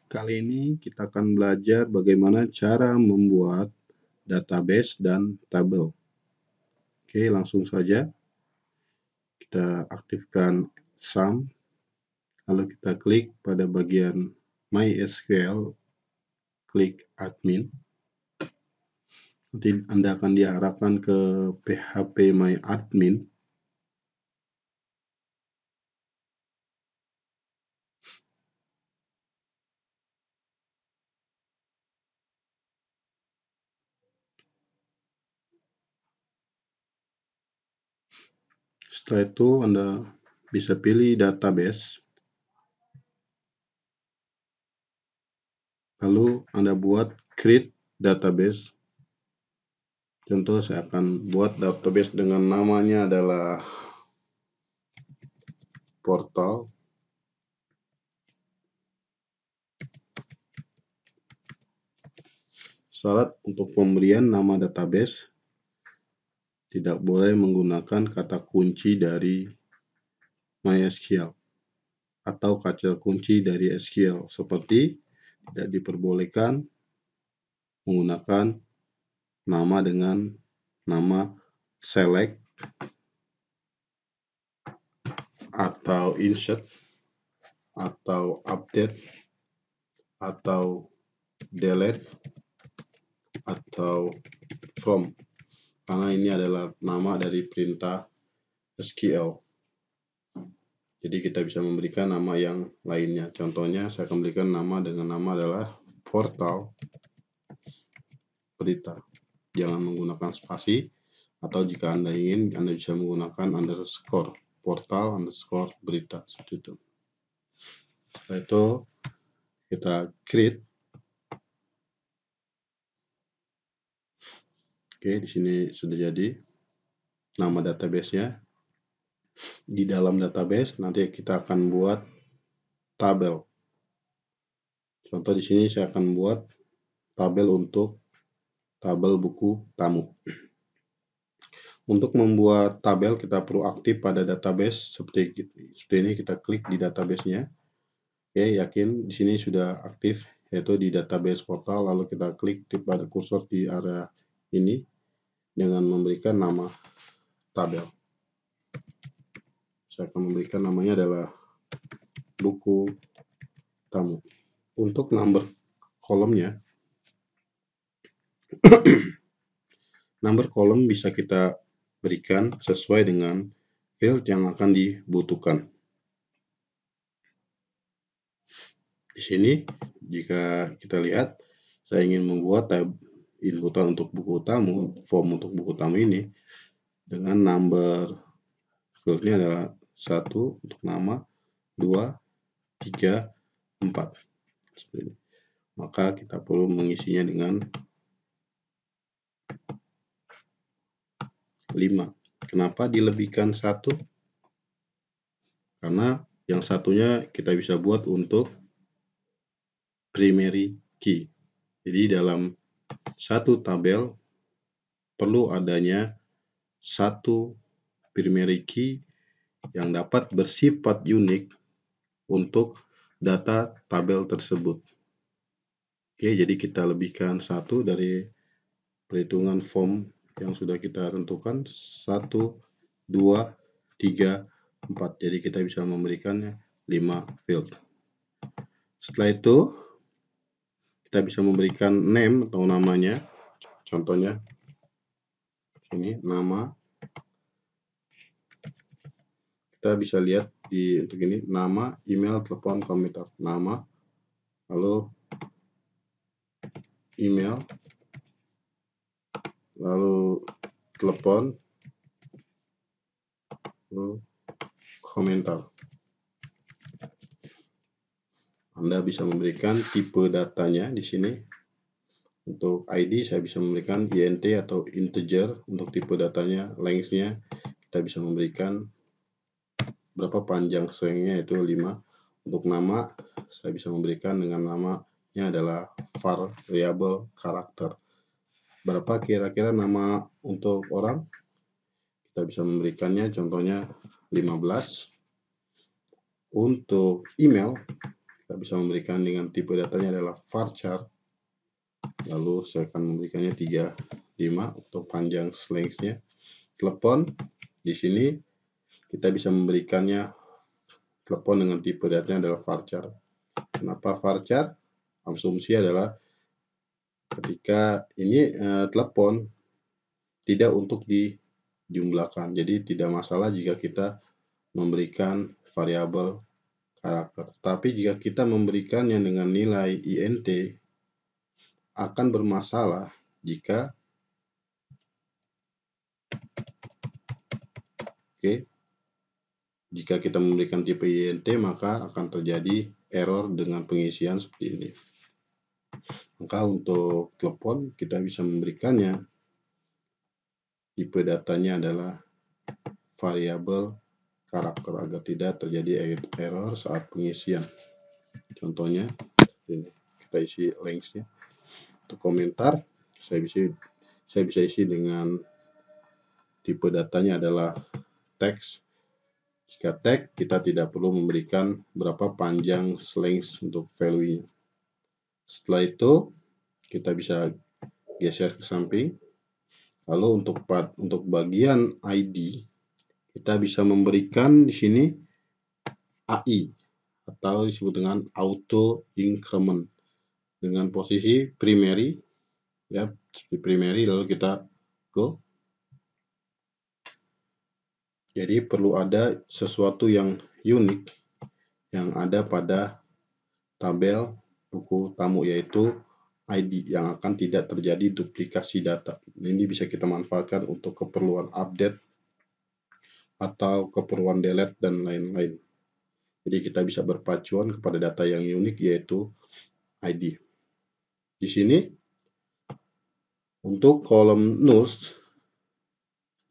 Kali ini kita akan belajar bagaimana cara membuat database dan tabel. Oke, langsung saja kita aktifkan SAM, lalu kita klik pada bagian MySQL, klik admin. Nanti Anda akan diarahkan ke PHP My Admin. Setelah itu Anda bisa pilih database, lalu Anda buat create database. Contoh, saya akan buat database dengan namanya adalah portal. Syarat untuk pemberian nama database tidak boleh menggunakan kata kunci dari MySQL atau kata kunci dari SQL, seperti tidak diperbolehkan menggunakan nama dengan nama select atau insert atau update atau delete atau from, karena ini adalah nama dari perintah SQL. Jadi kita bisa memberikan nama yang lainnya. Contohnya saya akan berikan nama dengan nama adalah portal berita. Jangan menggunakan spasi, atau jika Anda ingin, Anda bisa menggunakan underscore, portal underscore berita, seperti itu. Setelah itu kita create. Oke, di sini sudah jadi nama database-nya. Di dalam database nanti kita akan buat tabel. Contoh di sini saya akan buat tabel untuk tabel buku tamu. Untuk membuat tabel kita perlu aktif pada database seperti ini. Kita klik di database-nya. Oke, yakin di sini sudah aktif, yaitu di database portal. Lalu kita klik pada kursor di area ini dengan memberikan nama tabel. Saya akan memberikan namanya adalah buku tamu. Untuk number kolomnya, number kolom bisa kita berikan sesuai dengan field yang akan dibutuhkan. Di sini jika kita lihat, saya ingin membuat tab inputan untuk buku tamu, form untuk buku tamu ini dengan number fieldnya adalah 1 untuk nama, 2, 3, 4. Seperti ini. Maka kita perlu mengisinya dengan 5. Kenapa dilebihkan 1? Karena yang satunya kita bisa buat untuk primary key. Jadi dalam satu tabel perlu adanya satu primary key yang dapat bersifat unik untuk data tabel tersebut. Oke, jadi kita lebihkan 1 dari perhitungan form yang sudah kita tentukan, 1, 2, 3, 4. Jadi kita bisa memberikannya 5 field. Setelah itu kita bisa memberikan name atau namanya. Contohnya ini nama. Kita bisa lihat di untuk ini nama, email, telepon, komputer. Nama, lalu email, lalu telepon, lalu komentar. Anda bisa memberikan tipe datanya di sini. Untuk ID saya bisa memberikan int atau integer untuk tipe datanya. Length-nya kita bisa memberikan berapa panjang string-nya, yaitu 5. Untuk nama saya bisa memberikan dengan namanya adalah variable karakter. Berapa kira-kira nama untuk orang? Kita bisa memberikannya contohnya 15. Untuk email kita bisa memberikan dengan tipe datanya adalah varchar. Lalu saya akan memberikannya 35 untuk panjang length-nya. Telepon di sini kita bisa memberikannya telepon dengan tipe datanya adalah varchar. Kenapa varchar? Asumsi adalah ketika ini telepon tidak untuk dijumlahkan. Jadi tidak masalah jika kita memberikan variabel karakter. Tapi jika kita memberikannya dengan nilai int akan bermasalah jika jika kita memberikan tipe int maka akan terjadi error dengan pengisian seperti ini. Maka untuk telepon kita bisa memberikannya tipe datanya adalah variabel karakter agar tidak terjadi error saat pengisian. Contohnya ini, kita isi length-nya. Untuk komentar saya bisa isi dengan tipe datanya adalah teks. Jika tag kita tidak perlu memberikan berapa panjang length untuk value-nya. Setelah itu kita bisa geser ke samping. Lalu untuk bagian ID kita bisa memberikan di sini AI atau disebut dengan auto increment dengan posisi primary ya, seperti primary lalu kita go. Jadi perlu ada sesuatu yang unik yang ada pada tabel buku tamu yaitu ID yang akan tidak terjadi duplikasi data. Ini bisa kita manfaatkan untuk keperluan update atau keperluan delete dan lain-lain. Jadi kita bisa berpacuan kepada data yang unik yaitu ID. Di sini untuk kolom nulls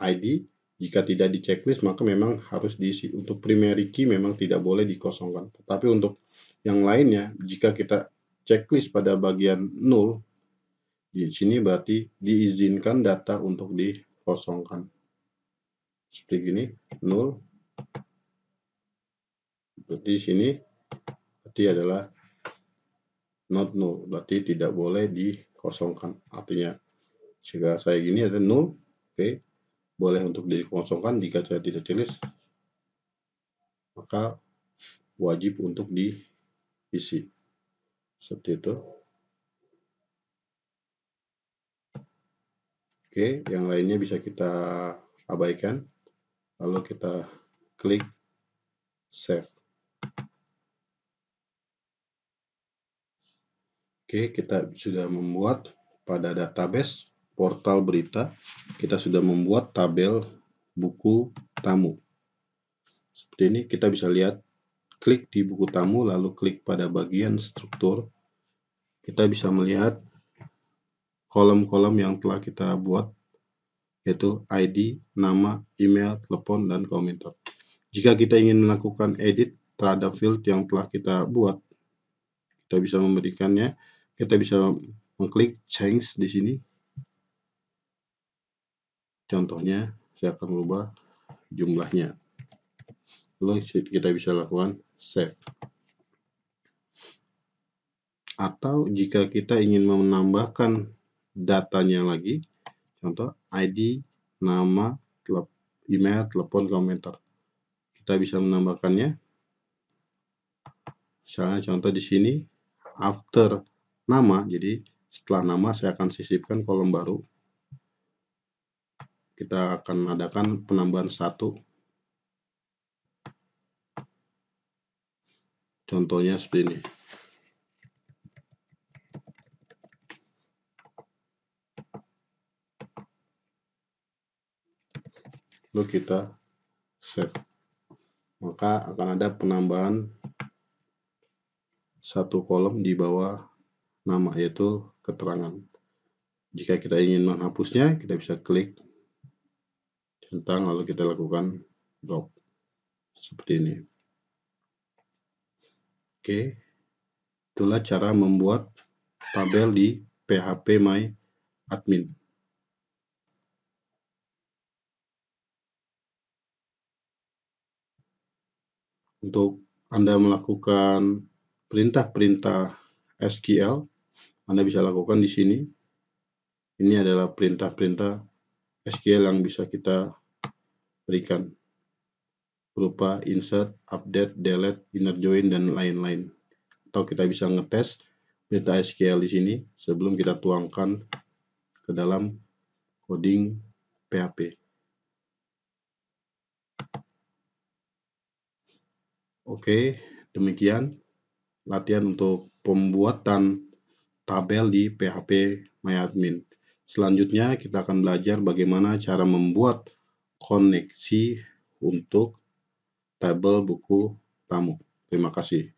ID jika tidak di checklist maka memang harus diisi. Untuk primary key memang tidak boleh dikosongkan. Tetapi untuk yang lainnya jika kita checklist pada bagian null di sini berarti diizinkan data untuk dikosongkan. Seperti gini, null. Berarti di sini berarti adalah not null, berarti tidak boleh dikosongkan. Artinya jika saya gini ada null, oke, boleh untuk dikosongkan. Jika saya tidak checklist, maka wajib untuk diisi. Seperti itu. Oke, yang lainnya bisa kita abaikan. Lalu kita klik save. Oke, kita sudah membuat pada database portal berita, kita sudah membuat tabel buku tamu. Seperti ini kita bisa lihat, klik di buku tamu lalu klik pada bagian struktur. Kita bisa melihat kolom-kolom yang telah kita buat, yaitu ID, nama, email, telepon, dan komentar. Jika kita ingin melakukan edit terhadap field yang telah kita buat, kita bisa memberikannya. Kita bisa mengklik change di sini. Contohnya, saya akan merubah jumlahnya. Lalu kita bisa lakukan save. Atau jika kita ingin menambahkan datanya lagi, contoh ID, nama, email, telepon, komentar. Kita bisa menambahkannya. Misalnya contoh di sini, after nama, jadi setelah nama saya akan sisipkan kolom baru. Kita akan adakan penambahan 1. Contohnya seperti ini. Lalu kita save. Maka akan ada penambahan 1 kolom di bawah nama, yaitu keterangan. Jika kita ingin menghapusnya, kita bisa klik centang lalu kita lakukan drop. Seperti ini. Oke. Itulah cara membuat tabel di PHP My Admin. Untuk Anda melakukan perintah-perintah SQL Anda bisa lakukan di sini. Ini adalah perintah-perintah SQL yang bisa kita berikan, berupa insert, update, delete, inner join, dan lain-lain. Atau kita bisa ngetes perintah SQL di sini sebelum kita tuangkan ke dalam coding PHP. Oke, demikian latihan untuk pembuatan tabel di PHP MyAdmin. Selanjutnya kita akan belajar bagaimana cara membuat koneksi untuk tabel buku tamu. Terima kasih.